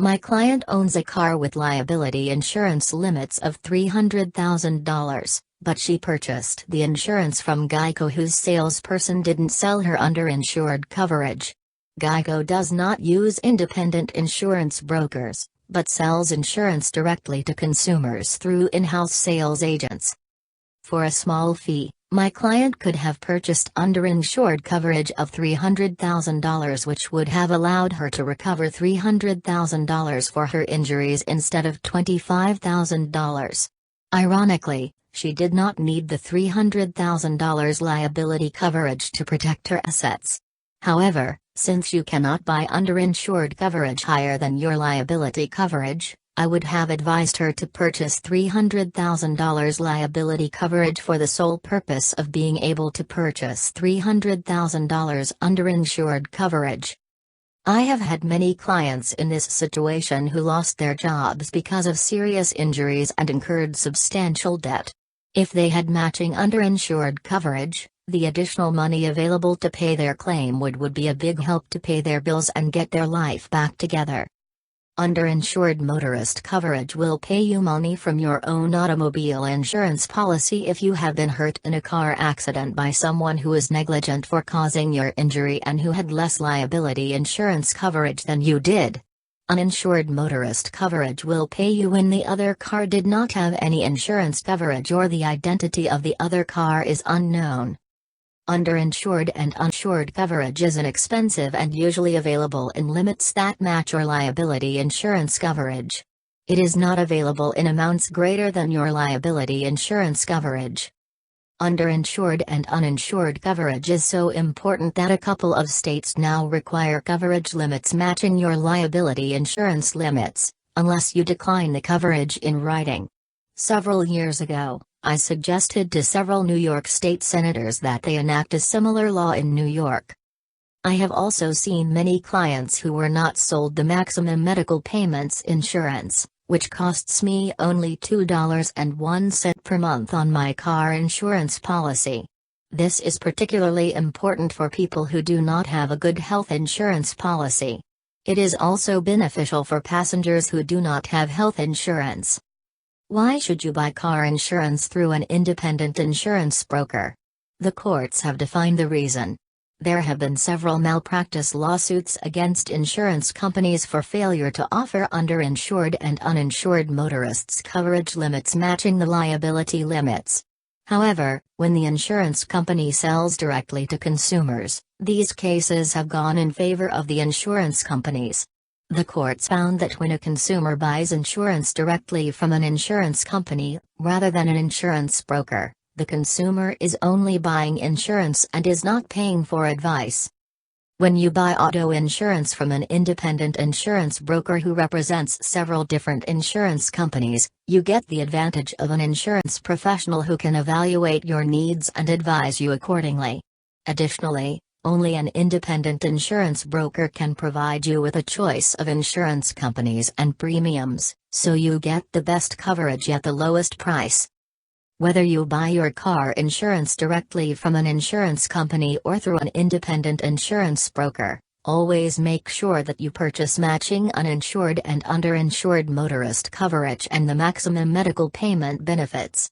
My client owns a car with liability insurance limits of $300,000, but she purchased the insurance from Geico, whose salesperson didn't sell her underinsured coverage. Geico does not use independent insurance brokers, but sells insurance directly to consumers through in-house sales agents. For a small fee, my client could have purchased underinsured coverage of $300,000, which would have allowed her to recover $300,000 for her injuries instead of $25,000. Ironically, she did not need the $300,000 liability coverage to protect her assets. However, since you cannot buy underinsured coverage higher than your liability coverage, I would have advised her to purchase $300,000 liability coverage for the sole purpose of being able to purchase $300,000 underinsured coverage. I have had many clients in this situation who lost their jobs because of serious injuries and incurred substantial debt. If they had matching underinsured coverage, the additional money available to pay their claim would be a big help to pay their bills and get their life back together. Underinsured motorist coverage will pay you money from your own automobile insurance policy if you have been hurt in a car accident by someone who is negligent for causing your injury and who had less liability insurance coverage than you did. Uninsured motorist coverage will pay you when the other car did not have any insurance coverage or the identity of the other car is unknown. Underinsured and uninsured coverage is inexpensive and usually available in limits that match your liability insurance coverage. It is not available in amounts greater than your liability insurance coverage. Underinsured and uninsured coverage is so important that a couple of states now require coverage limits matching your liability insurance limits, unless you decline the coverage in writing. Several years ago, I suggested to several New York state senators that they enact a similar law in New York. I have also seen many clients who were not sold the maximum medical payments insurance, which costs me only $2.01 per month on my car insurance policy. This is particularly important for people who do not have a good health insurance policy. It is also beneficial for passengers who do not have health insurance. Why should you buy car insurance through an independent insurance broker? The courts have defined the reason. There have been several malpractice lawsuits against insurance companies for failure to offer underinsured and uninsured motorists coverage limits matching the liability limits. However, when the insurance company sells directly to consumers, these cases have gone in favor of the insurance companies. The courts found that when a consumer buys insurance directly from an insurance company, rather than an insurance broker, the consumer is only buying insurance and is not paying for advice. When you buy auto insurance from an independent insurance broker who represents several different insurance companies, you get the advantage of an insurance professional who can evaluate your needs and advise you accordingly. Additionally, only an independent insurance broker can provide you with a choice of insurance companies and premiums, so you get the best coverage at the lowest price. Whether you buy your car insurance directly from an insurance company or through an independent insurance broker, always make sure that you purchase matching uninsured and underinsured motorist coverage and the maximum medical payment benefits.